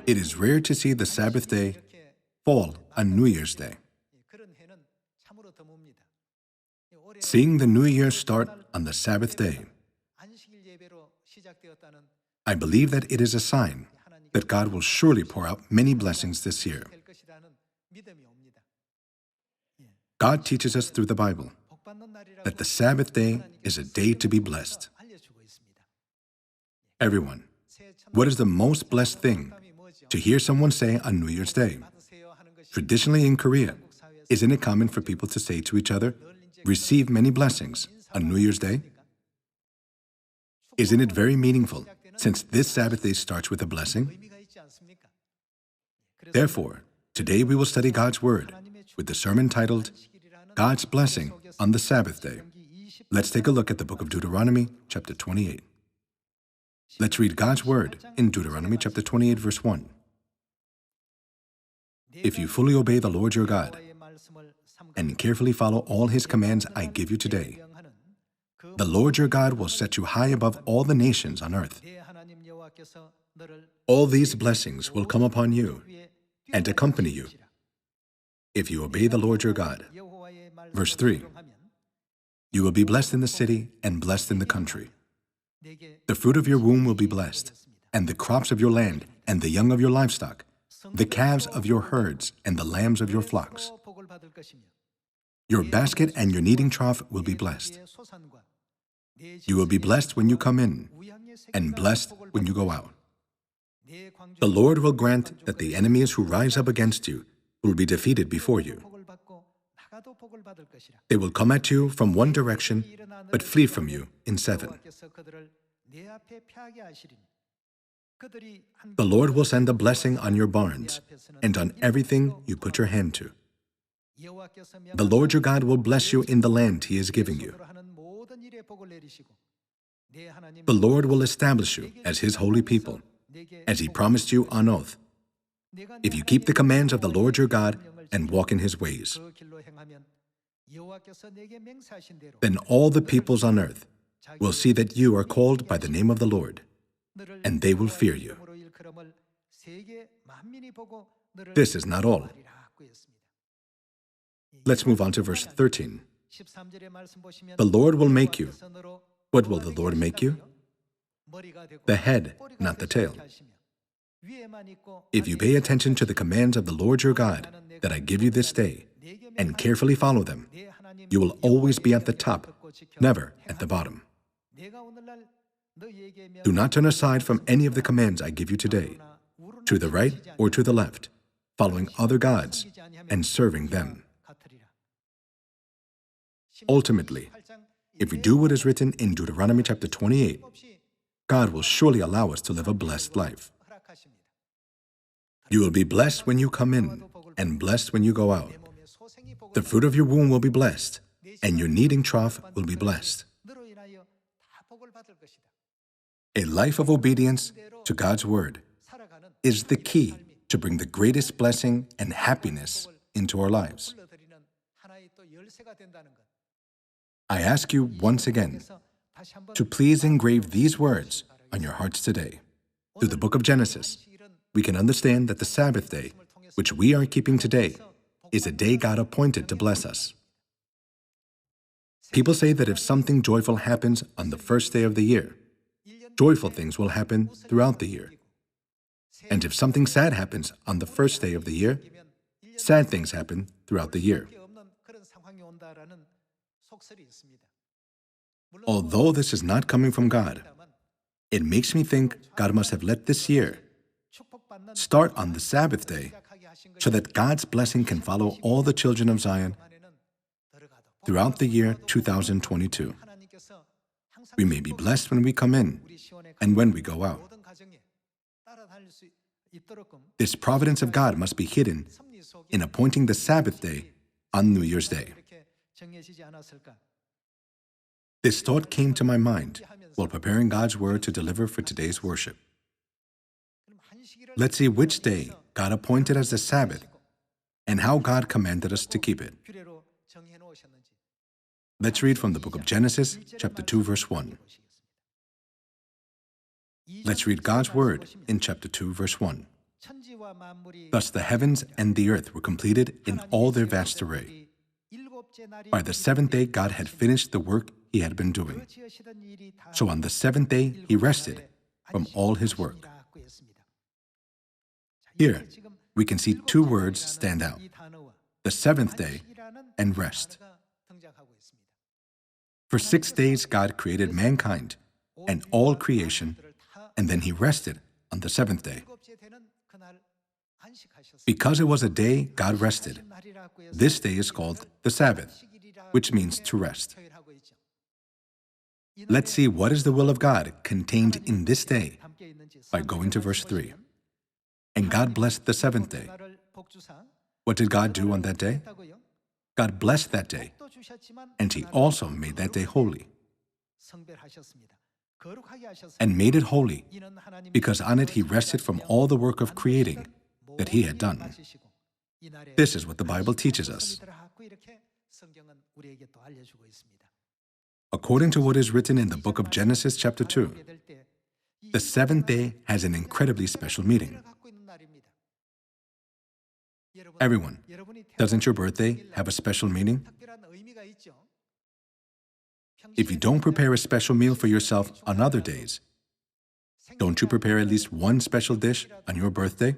It is rare to see the Sabbath day fall on New Year's Day. Seeing the New Year start on the Sabbath day, I believe that it is a sign that God will surely pour out many blessings this year. God teaches us through the Bible that the Sabbath day is a day to be blessed. Everyone, what is the most blessed thing to hear someone say on New Year's Day? Traditionally in Korea, isn't it common for people to say to each other, "Receive many blessings" on New Year's Day? Isn't it very meaningful, since this Sabbath day starts with a blessing? Therefore, today we will study God's Word with the sermon titled, God's Blessing on the Sabbath Day. Let's take a look at the book of Deuteronomy, chapter 28. Let's read God's Word in Deuteronomy chapter 28, verse 1. If you fully obey the Lord your God and carefully follow all His commands I give you today, the Lord your God will set you high above all the nations on earth. All these blessings will come upon you and accompany you if you obey the Lord your God. Verse 3. You will be blessed in the city and blessed in the country. The fruit of your womb will be blessed, and the crops of your land and the young of your livestock, the calves of your herds and the lambs of your flocks. Your basket and your kneading trough will be blessed. You will be blessed when you come in, and blessed when you go out. The Lord will grant that the enemies who rise up against you will be defeated before you. They will come at you from one direction, but flee from you in seven. The Lord will send a blessing on your barns and on everything you put your hand to. The Lord your God will bless you in the land He is giving you. The Lord will establish you as His holy people, as He promised you on oath, if you keep the commands of the Lord your God and walk in His ways. Then all the peoples on earth will see that you are called by the name of the Lord, and they will fear you. This is not all. Let's move on to verse 13. The Lord will make you. What will the Lord make you? The head, not the tail. If you pay attention to the commands of the Lord your God that I give you this day, and carefully follow them, you will always be at the top, never at the bottom. Do not turn aside from any of the commands I give you today, to the right or to the left, following other gods and serving them. Ultimately, if we do what is written in Deuteronomy chapter 28, God will surely allow us to live a blessed life. You will be blessed when you come in, and blessed when you go out. The fruit of your womb will be blessed, and your kneading trough will be blessed. A life of obedience to God's Word is the key to bring the greatest blessing and happiness into our lives. I ask you once again to please engrave these words on your hearts today. Through the book of Genesis, we can understand that the Sabbath day, which we are keeping today, is a day God appointed to bless us. People say that if something joyful happens on the first day of the year, joyful things will happen throughout the year. And if something sad happens on the first day of the year, sad things happen throughout the year. Although this is not coming from God, it makes me think God must have let this year start on the Sabbath day so that God's blessing can follow all the children of Zion throughout the year 2022. We may be blessed when we come in and when we go out. This providence of God must be hidden in appointing the Sabbath day on New Year's Day. This thought came to my mind while preparing God's Word to deliver for today's worship. Let's see which day God appointed as the Sabbath and how God commanded us to keep it. Let's read from the book of Genesis, chapter 2, verse 1. Let's read God's Word in chapter 2, verse 1. Thus the heavens and the earth were completed in all their vast array. By the seventh day, God had finished the work he had been doing. So on the seventh day, he rested from all his work. Here, we can see two words stand out: the seventh day and rest. For 6 days, God created mankind and all creation, and then he rested on the seventh day. Because it was a day God rested, this day is called the Sabbath, which means to rest. Let's see what is the will of God contained in this day by going to verse 3. And God blessed the seventh day. What did God do on that day? God blessed that day, and he also made that day holy. And made it holy, because on it he rested from all the work of creating that he had done. This is what the Bible teaches us. According to what is written in the book of Genesis chapter 2, the seventh day has an incredibly special meaning. Everyone, doesn't your birthday have a special meaning? If you don't prepare a special meal for yourself on other days, don't you prepare at least one special dish on your birthday?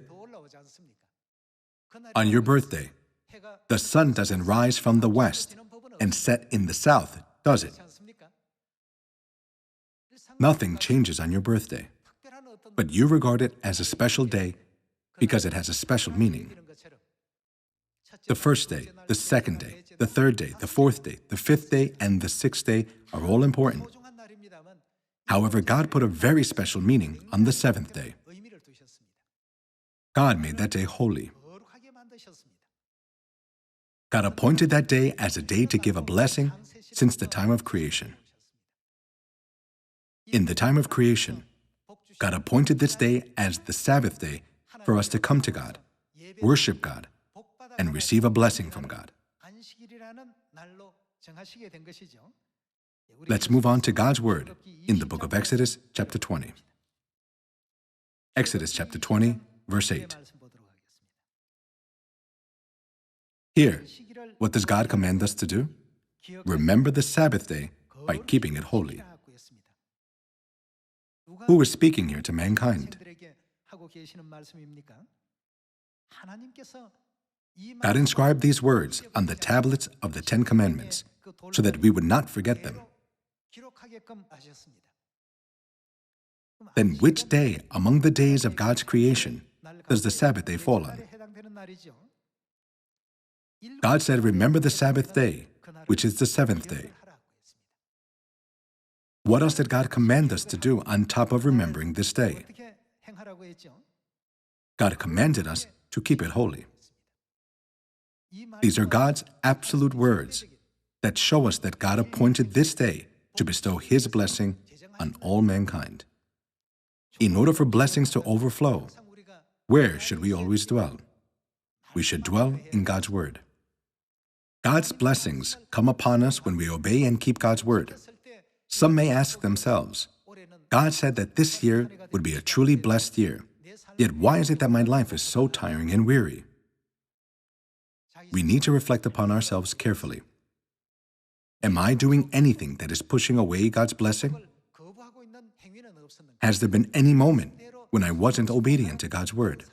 On your birthday, the sun doesn't rise from the west and set in the south, does it? Nothing changes on your birthday, but you regard it as a special day because it has a special meaning. The first day, the second day, the third day, the fourth day, the fifth day, and the sixth day are all important. However, God put a very special meaning on the seventh day. God made that day holy. God appointed that day as a day to give a blessing since the time of creation. In the time of creation, God appointed this day as the Sabbath day for us to come to God, worship God, and receive a blessing from God. Let's move on to God's Word in the book of Exodus, chapter 20. Exodus chapter 20, verse 8. Here, what does God command us to do? Remember the Sabbath day by keeping it holy. Who is speaking here to mankind? God inscribed these words on the tablets of the Ten Commandments so that we would not forget them. Then which day among the days of God's creation does the Sabbath day fall on? God said, remember the Sabbath day, which is the seventh day. What else did God command us to do on top of remembering this day? God commanded us to keep it holy. These are God's absolute words that show us that God appointed this day to bestow His blessing on all mankind. In order for blessings to overflow, where should we always dwell? We should dwell in God's Word. God's blessings come upon us when we obey and keep God's Word. Some may ask themselves, God said that this year would be a truly blessed year, yet why is it that my life is so tiring and weary? We need to reflect upon ourselves carefully. Am I doing anything that is pushing away God's blessing? Has there been any moment when I wasn't obedient to God's Word?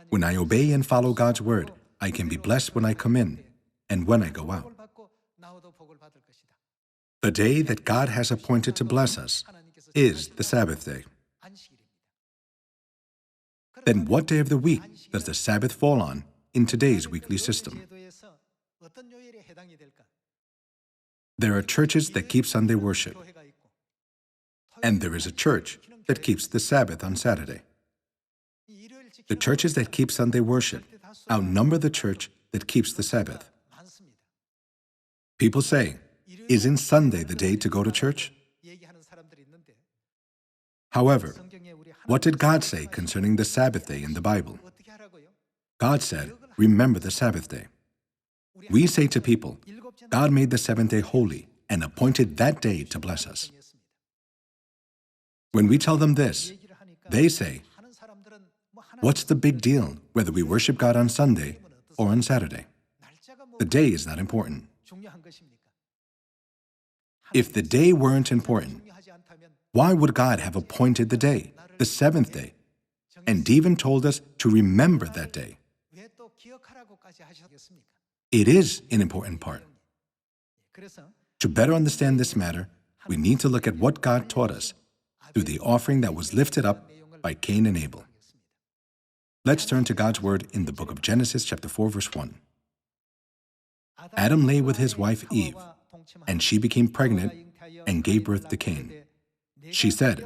When I obey and follow God's Word, I can be blessed when I come in and when I go out. The day that God has appointed to bless us is the Sabbath day. Then what day of the week does the Sabbath fall on in today's weekly system? There are churches that keep Sunday worship, and there is a church that keeps the Sabbath on Saturday. The churches that keep Sunday worship outnumber the church that keeps the Sabbath. People say, isn't Sunday the day to go to church? However, what did God say concerning the Sabbath day in the Bible? God said, remember the Sabbath day. We say to people, God made the seventh day holy and appointed that day to bless us. When we tell them this, They say, "What's the big deal whether we worship God on Sunday or on Saturday? The day is not important." If the day weren't important, why would God have appointed the day, the seventh day, and even told us to remember that day? It is an important part. To better understand this matter, we need to look at what God taught us through the offering that was lifted up by Cain and Abel. Let's turn to God's word in the book of Genesis chapter 4, verse 1. Adam lay with his wife Eve, and she became pregnant and gave birth to Cain. She said,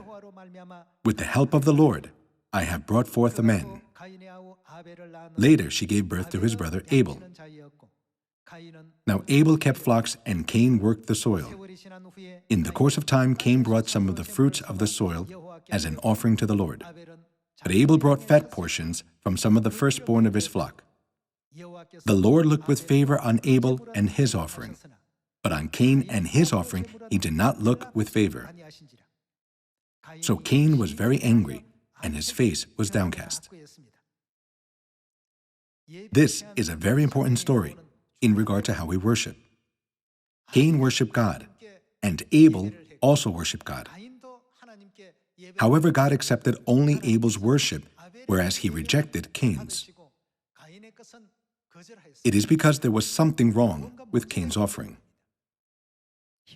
"With the help of the Lord, I have brought forth a man." Later, she gave birth to his brother Abel. Now Abel kept flocks and Cain worked the soil. In the course of time, Cain brought some of the fruits of the soil as an offering to the Lord. But Abel brought fat portions from some of the firstborn of his flock. The Lord looked with favor on Abel and his offering, but on Cain and his offering he did not look with favor. So Cain was very angry, and his face was downcast. This is a very important story in regard to how we worship. Cain worshiped God, and Abel also worshiped God. However, God accepted only Abel's worship, whereas he rejected Cain's. It is because there was something wrong with Cain's offering.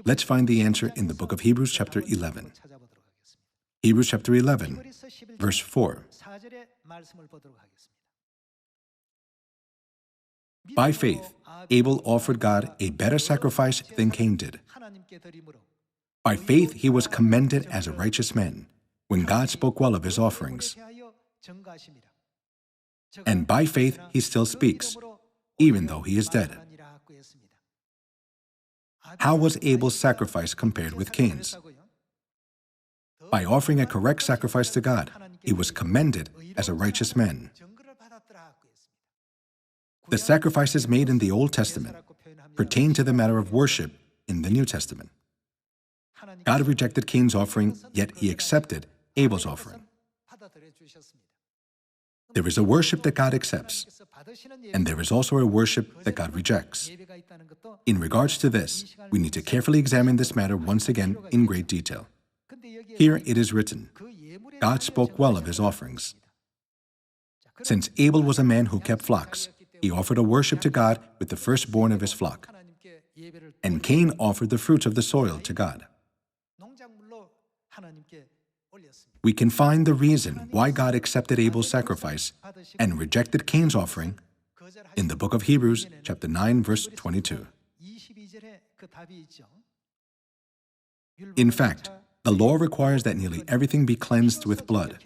Let's find the answer in the book of Hebrews chapter 11. Hebrews chapter 11, verse 4. By faith, Abel offered God a better sacrifice than Cain did. By faith, he was commended as a righteous man when God spoke well of his offerings. And by faith, he still speaks, even though he is dead. How was Abel's sacrifice compared with Cain's? By offering a correct sacrifice to God, he was commended as a righteous man. The sacrifices made in the Old Testament pertain to the matter of worship in the New Testament. God rejected Cain's offering, yet he accepted Abel's offering. There is a worship that God accepts, and there is also a worship that God rejects. In regards to this, we need to carefully examine this matter once again in great detail. Here it is written, God spoke well of his offerings. Since Abel was a man who kept flocks, he offered a worship to God with the firstborn of his flock. And Cain offered the fruits of the soil to God. We can find the reason why God accepted Abel's sacrifice and rejected Cain's offering in the book of Hebrews, chapter 9, verse 22. In fact, the law requires that nearly everything be cleansed with blood.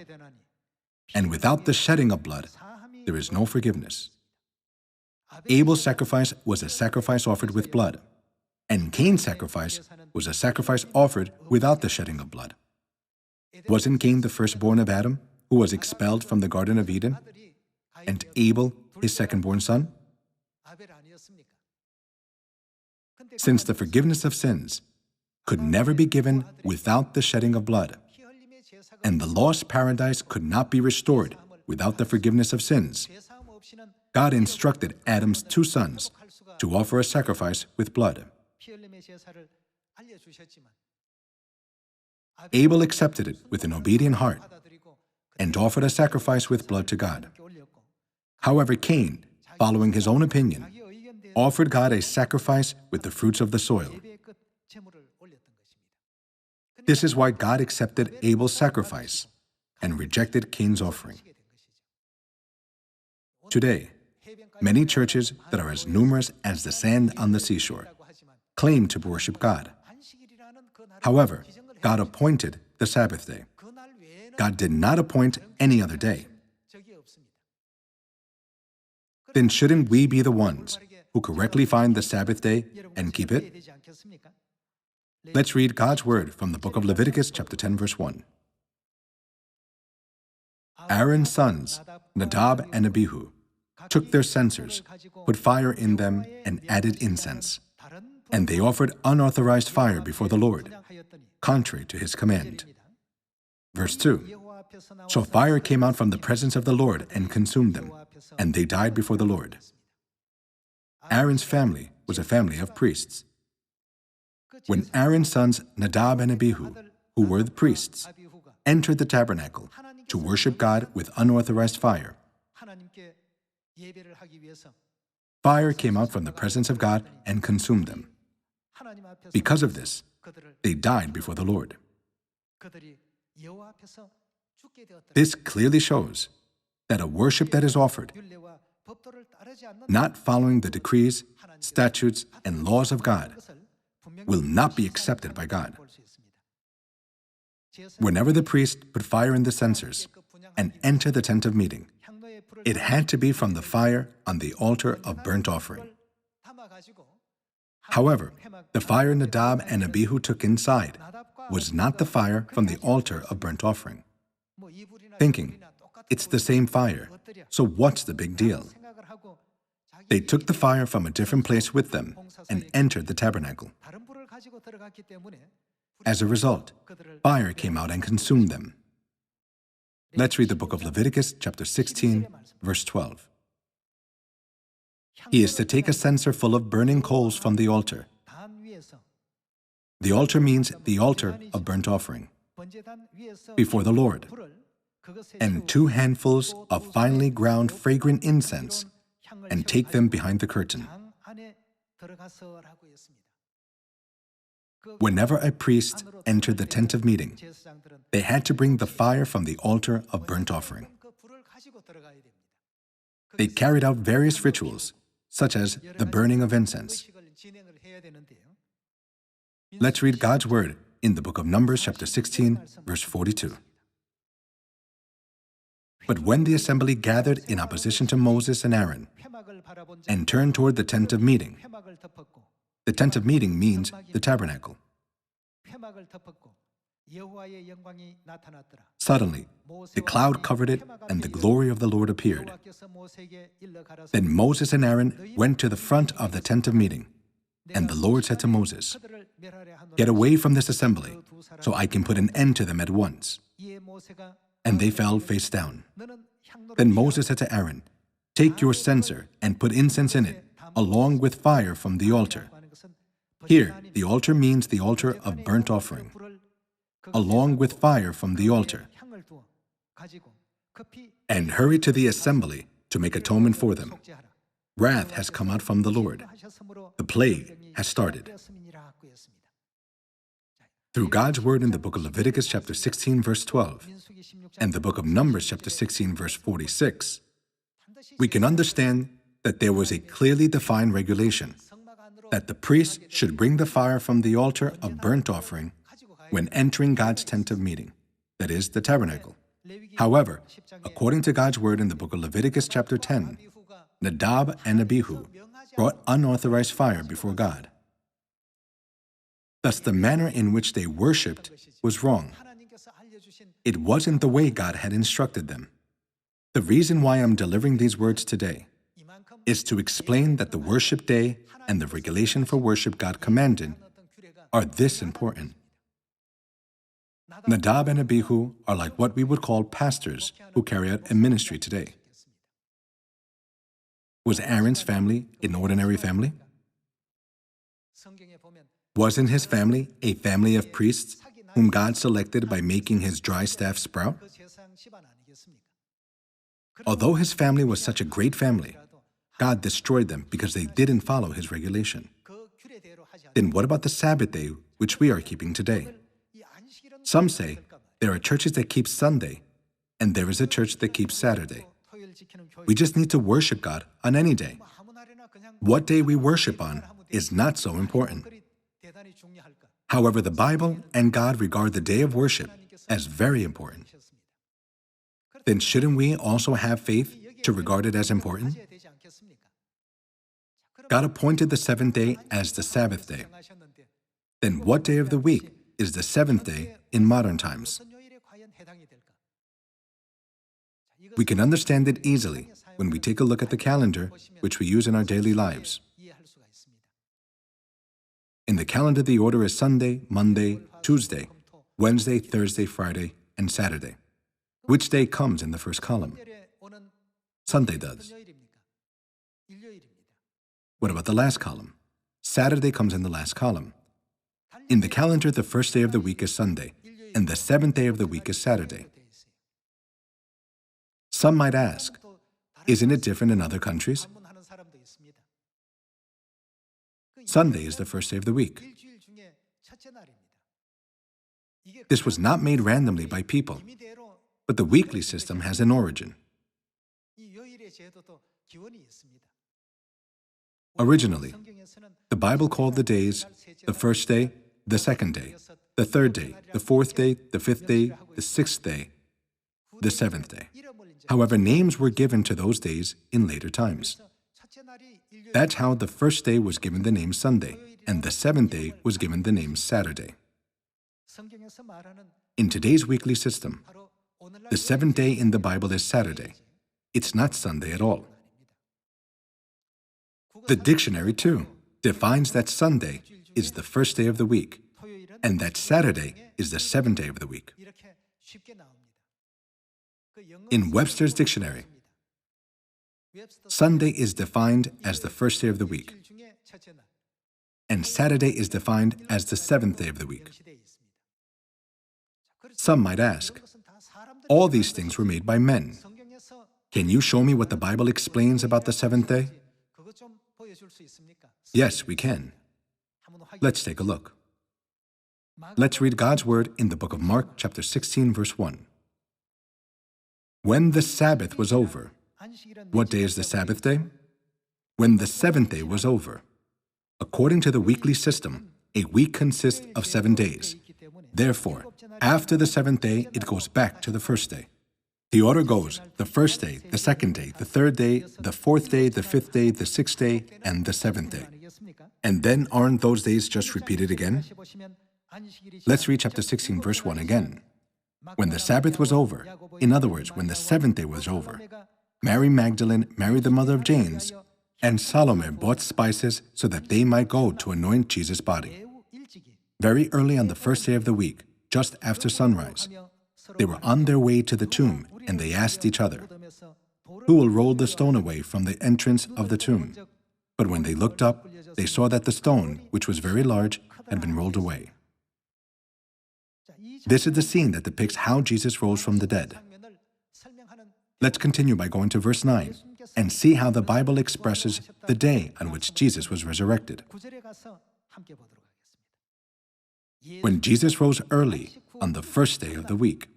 And without the shedding of blood, there is no forgiveness. Abel's sacrifice was a sacrifice offered with blood, and Cain's sacrifice was a sacrifice offered without the shedding of blood. Wasn't Cain the firstborn of Adam, who was expelled from the Garden of Eden, and Abel his second-born son? Since the forgiveness of sins could never be given without the shedding of blood, and the lost paradise could not be restored without the forgiveness of sins, God instructed Adam's two sons to offer a sacrifice with blood. Abel accepted it with an obedient heart and offered a sacrifice with blood to God. However, Cain, following his own opinion, offered God a sacrifice with the fruits of the soil. This is why God accepted Abel's sacrifice and rejected Cain's offering. Today, many churches that are as numerous as the sand on the seashore claim to worship God. However, God appointed the Sabbath day. God did not appoint any other day. Then shouldn't we be the ones who correctly find the Sabbath day and keep it? Let's read God's word from the book of Leviticus chapter 10, verse 1. Aaron's sons, Nadab and Abihu, took their censers, put fire in them, and added incense. And they offered unauthorized fire before the Lord, contrary to his command. Verse 2. So fire came out from the presence of the Lord and consumed them, and they died before the Lord. Aaron's family was a family of priests. When Aaron's sons Nadab and Abihu, who were the priests, entered the tabernacle to worship God with unauthorized fire, fire came out from the presence of God and consumed them. Because of this, they died before the Lord. This clearly shows that a worship that is offered, not following the decrees, statutes, and laws of God, will not be accepted by God. Whenever the priest put fire in the censers and entered the tent of meeting, it had to be from the fire on the altar of burnt offering. However, the fire Nadab and Abihu took inside was not the fire from the altar of burnt offering. Thinking, it's the same fire, so what's the big deal? They took the fire from a different place with them and entered the tabernacle. As a result, fire came out and consumed them. Let's read the book of Leviticus, chapter 16, verse 12. He is to take a censer full of burning coals from the altar. The altar means the altar of burnt offering before the Lord, and 2 handfuls of finely ground fragrant incense, and take them behind the curtain. Whenever a priest entered the tent of meeting, they had to bring the fire from the altar of burnt offering. They carried out various rituals, such as the burning of incense. Let's read God's word in the book of Numbers, chapter 16, verse 42. But when the assembly gathered in opposition to Moses and Aaron and turned toward the tent of meeting, the tent of meeting means the tabernacle. Suddenly, the cloud covered it, and the glory of the Lord appeared. Then Moses and Aaron went to the front of the tent of meeting, and the Lord said to Moses, "Get away from this assembly, so I can put an end to them at once." And they fell face down. Then Moses said to Aaron, "Take your censer and put incense in it, along with fire from the altar." Here, the altar means the altar of burnt offering, along with fire from the altar, and hurry to the assembly to make atonement for them. Wrath has come out from the Lord. The plague has started. Through God's word in the book of Leviticus chapter 16, verse 12, and the book of Numbers chapter 16, verse 46, we can understand that there was a clearly defined regulation that the priest should bring the fire from the altar of burnt offering when entering God's tent of meeting, that is, the tabernacle. However, according to God's word in the book of Leviticus chapter 10, Nadab and Abihu brought unauthorized fire before God. Thus, the manner in which they worshipped was wrong. It wasn't the way God had instructed them. The reason why I'm delivering these words today is to explain that the worship day and the regulation for worship God commanded are this important. Nadab and Abihu are like what we would call pastors who carry out a ministry today. Was Aaron's family an ordinary family? Wasn't his family a family of priests whom God selected by making his dry staff sprout? Although his family was such a great family, God destroyed them because they didn't follow his regulation. Then what about the Sabbath day, which we are keeping today? Some say there are churches that keep Sunday, and there is a church that keeps Saturday. We just need to worship God on any day. What day we worship on is not so important. However, the Bible and God regard the day of worship as very important. Then shouldn't we also have faith to regard it as important? God appointed the 7th day as the Sabbath day. Then what day of the week is the 7th day in modern times? We can understand it easily when we take a look at the calendar which we use in our daily lives. In the calendar, the order is Sunday, Monday, Tuesday, Wednesday, Thursday, Friday, and Saturday. Which day comes in the first column? Sunday does. What about the last column? Saturday comes in the last column. In the calendar, the first day of the week is Sunday, and the seventh day of the week is Saturday. Some might ask, isn't it different in other countries? Sunday is the first day of the week. This was not made randomly by people, but the weekly system has an origin. Originally, the Bible called the days the first day, the second day, the third day, the fourth day, the fifth day, the sixth day, the seventh day. However, names were given to those days in later times. That's how the first day was given the name Sunday, and the seventh day was given the name Saturday. In today's weekly system, the seventh day in the Bible is Saturday. It's not Sunday at all. The dictionary, too, defines that Sunday is the first day of the week, and that Saturday is the seventh day of the week. In Webster's dictionary, Sunday is defined as the first day of the week, and Saturday is defined as the seventh day of the week. Some might ask, all these things were made by men. Can you show me what the Bible explains about the seventh day? Yes, we can. Let's take a look. Let's read God's word in the book of Mark, chapter 16, verse 1. When the Sabbath was over. What day is the Sabbath day? When the seventh day was over. According to the weekly system, a week consists of 7 days. Therefore, after the seventh day, it goes back to the first day. The order goes the first day, the second day, the third day, the fourth day, the fifth day, the sixth day, and the seventh day. And then aren't those days just repeated again? Let's read chapter 16, verse 1 again. When the Sabbath was over, in other words, when the seventh day was over, Mary Magdalene, Mary the mother of James, and Salome bought spices so that they might go to anoint Jesus' body. Very early on the first day of the week, just after sunrise, they were on their way to the tomb, and they asked each other, "Who will roll the stone away from the entrance of the tomb?" But when they looked up, they saw that the stone, which was very large, had been rolled away. This is the scene that depicts how Jesus rose from the dead. Let's continue by going to verse 9 and see how the Bible expresses the day on which Jesus was resurrected. When Jesus rose early on the first day of the week,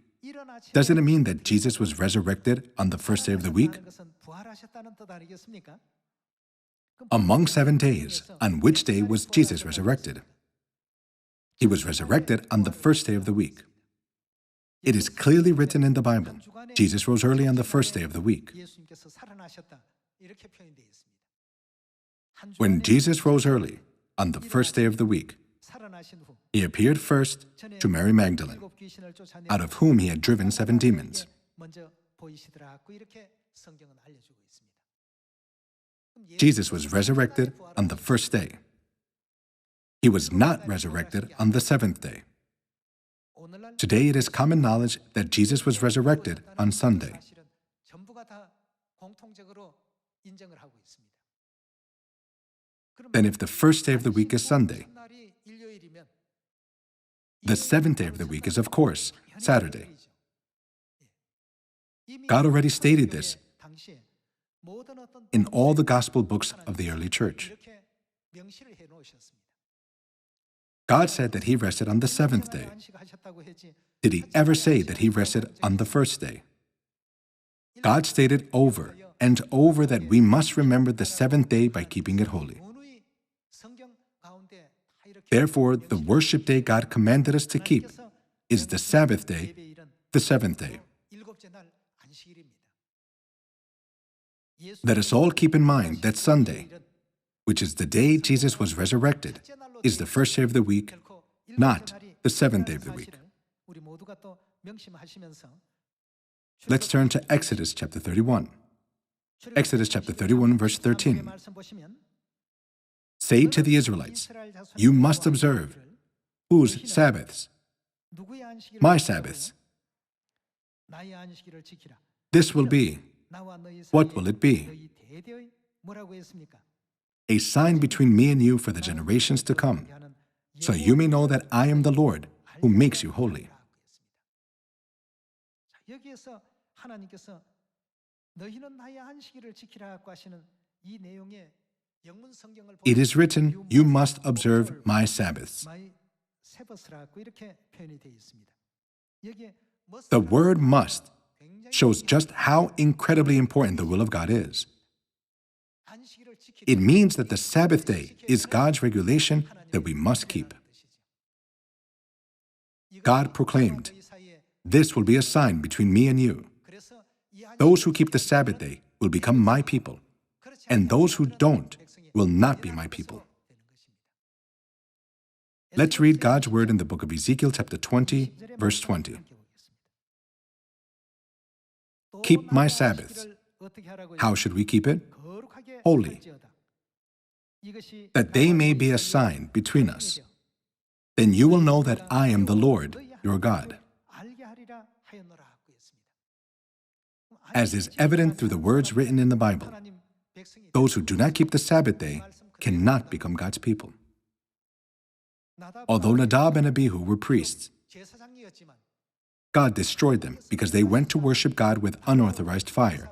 doesn't it mean that Jesus was resurrected on the first day of the week? Among 7 days, on which day was Jesus resurrected? He was resurrected on the first day of the week. It is clearly written in the Bible, Jesus rose early on the first day of the week. When Jesus rose early on the first day of the week, he appeared first to Mary Magdalene, out of whom he had driven 7 demons. Jesus was resurrected on the first day. He was not resurrected on the seventh day. Today it is common knowledge that Jesus was resurrected on Sunday. Then if the first day of the week is Sunday, the seventh day of the week is, of course, Saturday. God already stated this in all the gospel books of the early church. God said that he rested on the seventh day. Did he ever say that he rested on the first day? God stated over and over that we must remember the seventh day by keeping it holy. Therefore, the worship day God commanded us to keep is the Sabbath day, the seventh day. Let us all keep in mind that Sunday, which is the day Jesus was resurrected, is the first day of the week, not the seventh day of the week. Let's turn to Exodus chapter 31. Exodus chapter 31, verse 13. Say to the Israelites, you must observe whose Sabbaths? My Sabbaths. This will be. What will it be? A sign between me and you for the generations to come, so you may know that I am the Lord who makes you holy. 여기에서 하나님께서 너희는 나의 안식일을 지키라고 하시는 이 내용에 영문 성경을 보면 It is written, you must observe my Sabbaths. 이렇게 표현이 되어 있습니다. 여기에 The word must shows just how incredibly important the will of God is. It means that the Sabbath day is God's regulation that we must keep. God proclaimed, "This will be a sign between me and you. Those who keep the Sabbath day will become my people, and those who don't will not be my people." Let's read God's word in the book of Ezekiel chapter 20, verse 20. Keep my Sabbaths. How should we keep it? Holy, that they may be a sign between us. Then you will know that I am the Lord, your God. As is evident through the words written in the Bible, those who do not keep the Sabbath day cannot become God's people. Although Nadab and Abihu were priests, God destroyed them because they went to worship God with unauthorized fire.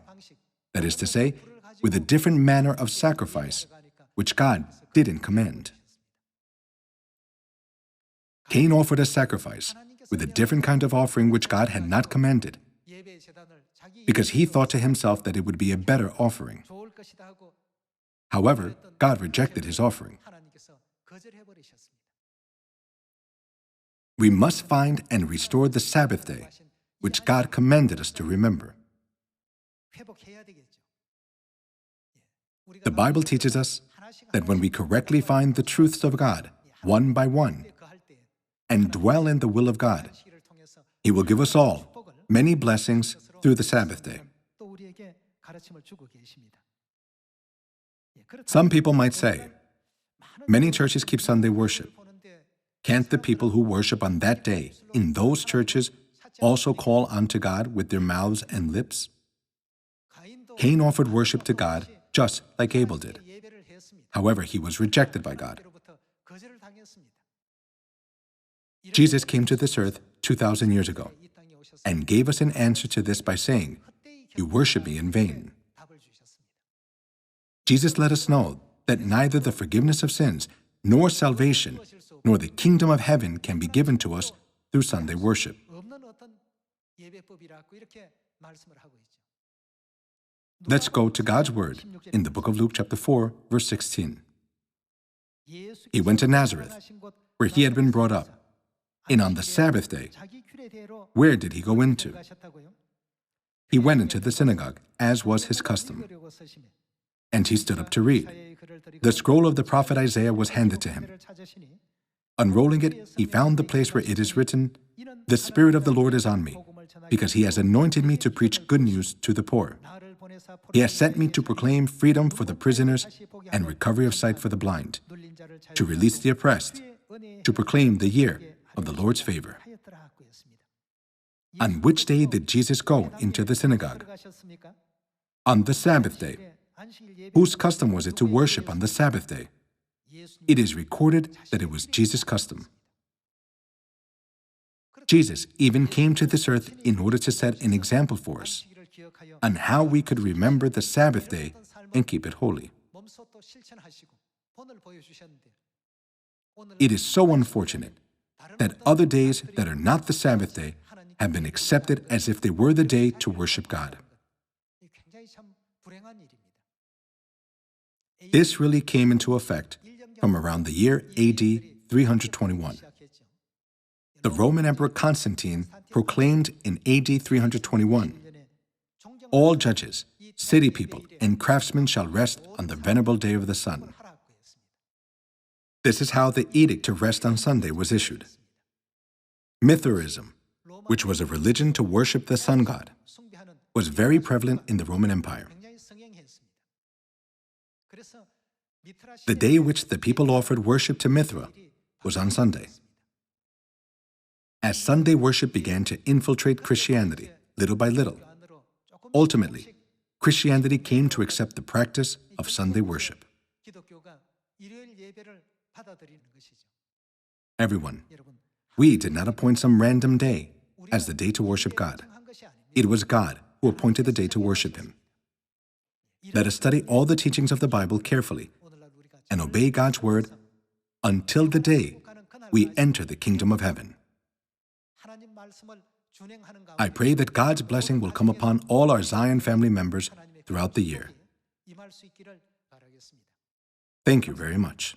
That is to say, with a different manner of sacrifice, which God didn't command. Cain offered a sacrifice with a different kind of offering which God had not commanded, because he thought to himself that it would be a better offering. However, God rejected his offering. We must find and restore the Sabbath day, which God commanded us to remember. The Bible teaches us that when we correctly find the truths of God, one by one, and dwell in the will of God, He will give us all many blessings through the Sabbath day. Some people might say, many churches keep Sunday worship. Can't the people who worship on that day in those churches also call unto God with their mouths and lips? Cain offered worship to God just like Abel did. However, he was rejected by God. Jesus came to this earth 2,000 years ago and gave us an answer to this by saying, "You worship me in vain." Jesus let us know that neither the forgiveness of sins, nor salvation, nor the kingdom of heaven can be given to us through Sunday worship. Let's go to God's word in the book of Luke chapter 4, verse 16. He went to Nazareth, where he had been brought up, and on the Sabbath day, where did he go into? He went into the synagogue, as was his custom, and he stood up to read. The scroll of the prophet Isaiah was handed to him. Unrolling it, he found the place where it is written, "The Spirit of the Lord is on me, because he has anointed me to preach good news to the poor. He has sent me to proclaim freedom for the prisoners and recovery of sight for the blind, to release the oppressed, to proclaim the year of the Lord's favor." On which day did Jesus go into the synagogue? On the Sabbath day. Whose custom was it to worship on the Sabbath day? It is recorded that it was Jesus' custom. Jesus even came to this earth in order to set an example for us on how we could remember the Sabbath day and keep it holy. It is so unfortunate that other days that are not the Sabbath day have been accepted as if they were the day to worship God. This really came into effect from around the year AD 321. The Roman Emperor Constantine proclaimed in AD 321, "All judges, city people, and craftsmen shall rest on the venerable day of the sun." This is how the edict to rest on Sunday was issued. Mithraism, which was a religion to worship the sun god, was very prevalent in the Roman Empire. The day which the people offered worship to Mithra was on Sunday. As Sunday worship began to infiltrate Christianity, little by little. Ultimately, Christianity came to accept the practice of Sunday worship. 기독교가 일요일 예배를 받아들이는 것이죠. Everyone, we did not appoint some random day as the day to worship God. It was God who appointed the day to worship Him. Let us study all the teachings of the Bible carefully and obey God's word until the day we enter the kingdom of heaven. I pray that God's blessing will come upon all our Zion family members throughout the year. Thank you very much.